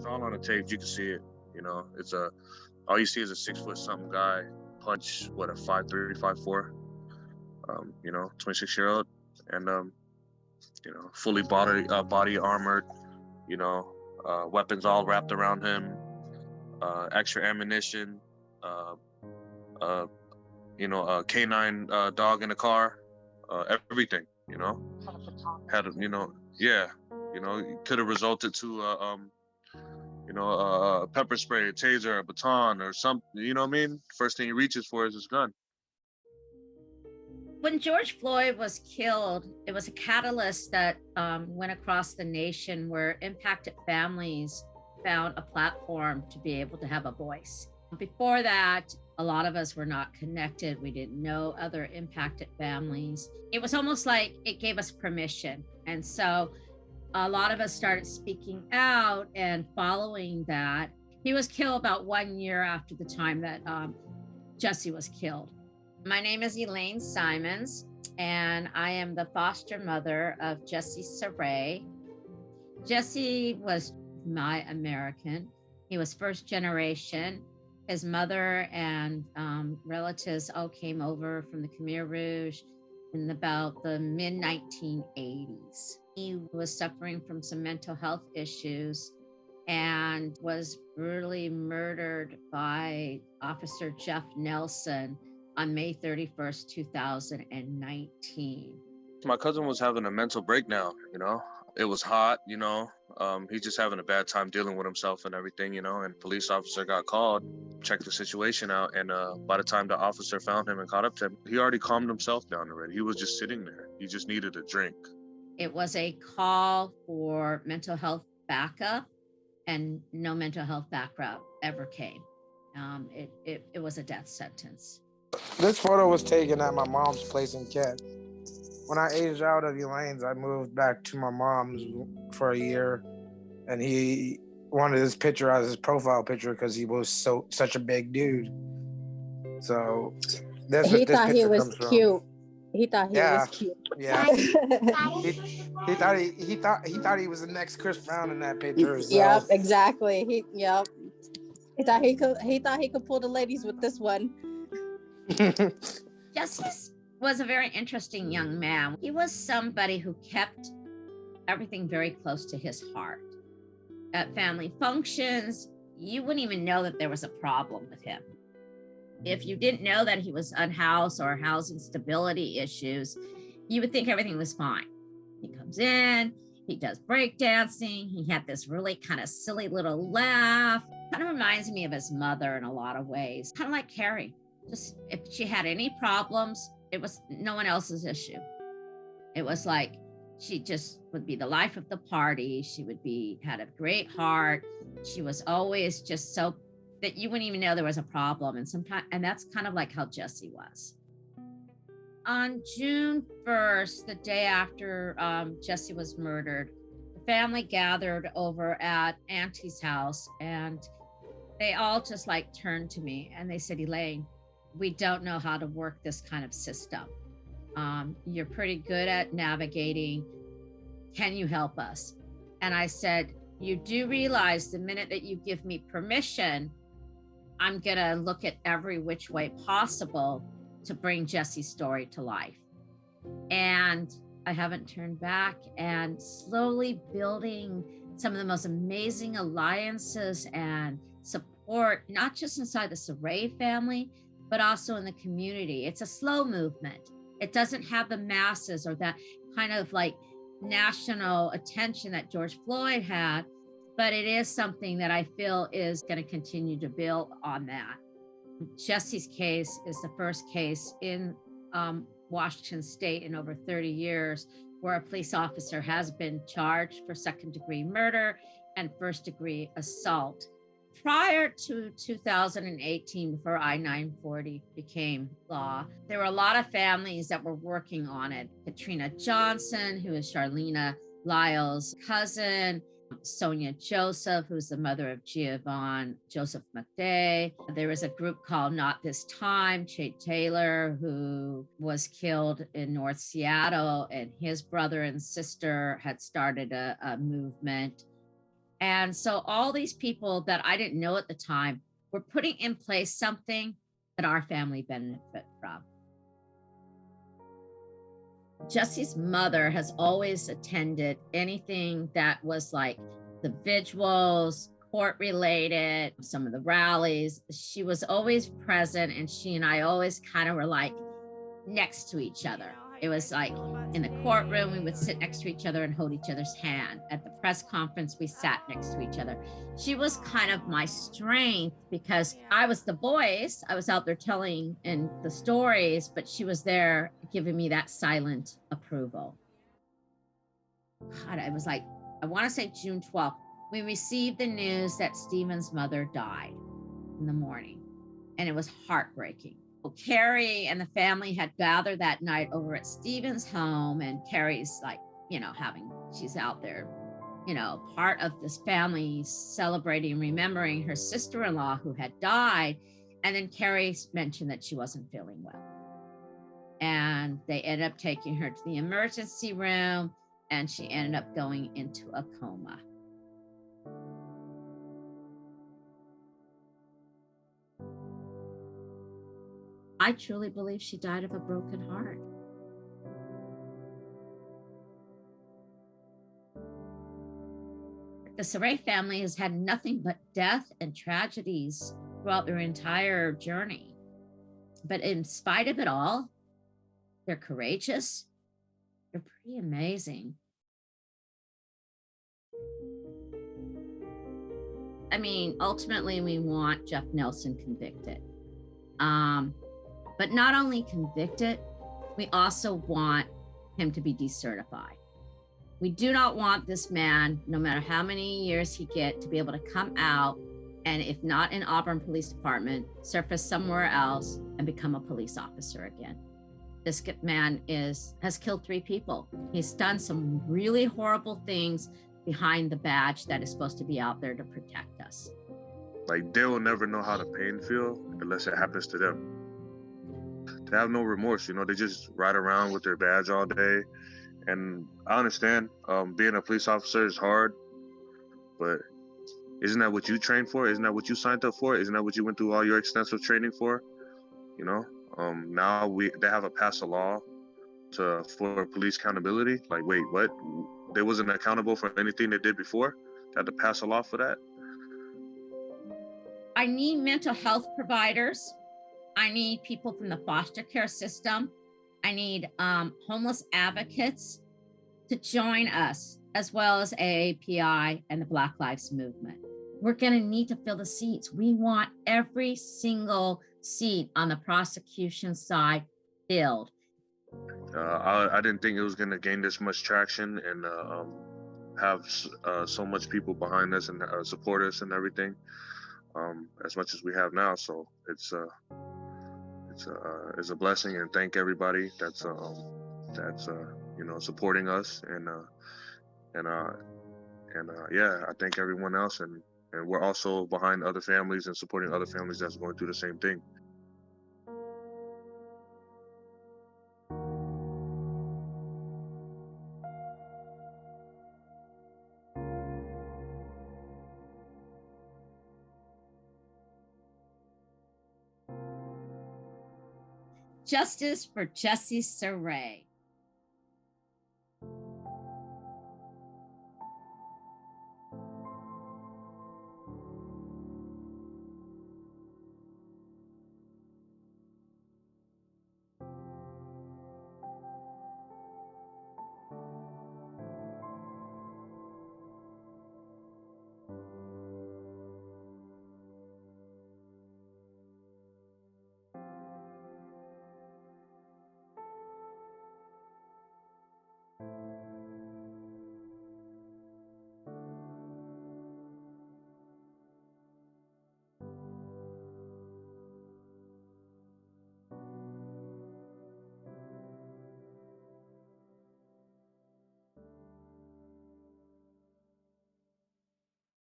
It's all on the tape. You can see it. You know, all you see is a 6 foot something guy punch a 5'3", 5'4", 26-year-old, and fully body armored. Weapons all wrapped around him, extra ammunition, uh, uh, a canine dog in the car, everything. Yeah, it could have resulted to a pepper spray, a taser, a baton, or something. You know what I mean? First thing he reaches for is his gun. When George Floyd was killed, it was a catalyst that went across the nation where impacted families found a platform to be able to have a voice. Before that, a lot of us were not connected. We didn't know other impacted families. It was almost like it gave us permission. And so a lot of us started speaking out and following that. He was killed about 1 year after the time that Jesse was killed. My name is Elaine Simons, and I am the foster mother of Jesse Saray. Jesse was my American. He was first generation. His mother and relatives all came over from the Khmer Rouge in about the mid-1980s. He was suffering from some mental health issues and was brutally murdered by Officer Jeff Nelson on May 31st, 2019. My cousin was having a mental breakdown, It was hot, he's just having a bad time dealing with himself and everything, and police officer got called, checked the situation out, and by the time the officer found him and caught up to him, he already calmed himself down already. He was just sitting there. He just needed a drink. It was a call for mental health backup, and no mental health backup ever came. It was a death sentence. This photo was taken at my mom's place in Kent. When I aged out of Elaine's, I moved back to my mom's for a year, and he wanted this picture as his profile picture because he was such a big dude. So that's he what this thought picture he was comes cute. from. He thought he was cute. Yeah. he thought he was the next Chris Brown in that picture. So. Yep, exactly. He thought he could pull the ladies with this one. Jesse was a very interesting young man. He was somebody who kept everything very close to his heart. At family functions, you wouldn't even know that there was a problem with him. If you didn't know that he was unhoused or housing stability issues, you would think everything was fine. He comes in, he does breakdancing. He had this really kind of silly little laugh. Kind of reminds me of his mother in a lot of ways. Kind of like Carrie. Just if she had any problems, it was no one else's issue. It was like she just would be the life of the party. She had a great heart. She was always just so that you wouldn't even know there was a problem. And that's kind of like how Jesse was. On June 1st, the day after Jesse was murdered, the family gathered over at Auntie's house, and they all just turned to me and they said, Elaine, we don't know how to work this kind of system. You're pretty good at navigating. Can you help us? And I said, you do realize the minute that you give me permission, I'm gonna look at every which way possible to bring Jesse's story to life. And I haven't turned back, and slowly building some of the most amazing alliances and support, not just inside the Saray family, but also in the community. It's a slow movement. It doesn't have the masses or that kind of national attention that George Floyd had, but it is something that I feel is going to continue to build on that. Jesse's case is the first case in Washington State in over 30 years where a police officer has been charged for second-degree murder and first-degree assault. Prior to 2018, before I-940 became law, there were a lot of families that were working on it. Katrina Johnson, who is Charlena Lyle's cousin, Sonia Joseph, who's the mother of Giovanni Joseph McDay. There was a group called Not This Time, Chade Taylor, who was killed in North Seattle, and his brother and sister had started a movement. And so all these people that I didn't know at the time were putting in place something that our family benefit from. Jesse's mother has always attended anything that was like the vigils, court related, some of the rallies. She was always present, and she and I always kind of were like next to each other. It was like in the courtroom, we would sit next to each other and hold each other's hand. At the press conference, we sat next to each other. She was kind of my strength because I was the voice. I was out there telling in the stories, but she was there giving me that silent approval. God, I was like, I want to say June 12th. We received the news that Stephen's mother died in the morning, and it was heartbreaking. Carrie and the family had gathered that night over at Stephen's home, and Carrie's like, she's out there, part of this family celebrating, remembering her sister-in-law who had died. And then Carrie mentioned that she wasn't feeling well. And they ended up taking her to the emergency room, and she ended up going into a coma. I truly believe she died of a broken heart. The Saray family has had nothing but death and tragedies throughout their entire journey. But in spite of it all, they're courageous. They're pretty amazing. I mean, ultimately, we want Jeff Nelson convicted. But not only convicted, we also want him to be decertified. We do not want this man, no matter how many years he gets, to be able to come out and, if not in Auburn Police Department, surface somewhere else and become a police officer again. This man has killed 3 people. He's done some really horrible things behind the badge that is supposed to be out there to protect us. Like, they will never know how the pain feel unless it happens to them. They have no remorse, they just ride around with their badge all day. And I understand being a police officer is hard, but isn't that what you trained for? Isn't that what you signed up for? Isn't that what you went through all your extensive training for? Now they have passed a law for police accountability. Like, wait, what? They wasn't accountable for anything they did before? They had to pass a law for that? I need mental health providers. I need people from the foster care system. I need homeless advocates to join us, as well as AAPI and the Black Lives Movement. We're going to need to fill the seats. We want every single seat on the prosecution side filled. I didn't think it was going to gain this much traction and have so much people behind us and support us and everything, as much as we have now. So it's a blessing, and thank everybody that's supporting us, and I thank everyone else, and we're also behind other families and supporting other families that's going through the same thing. Justice for Jesse Saray.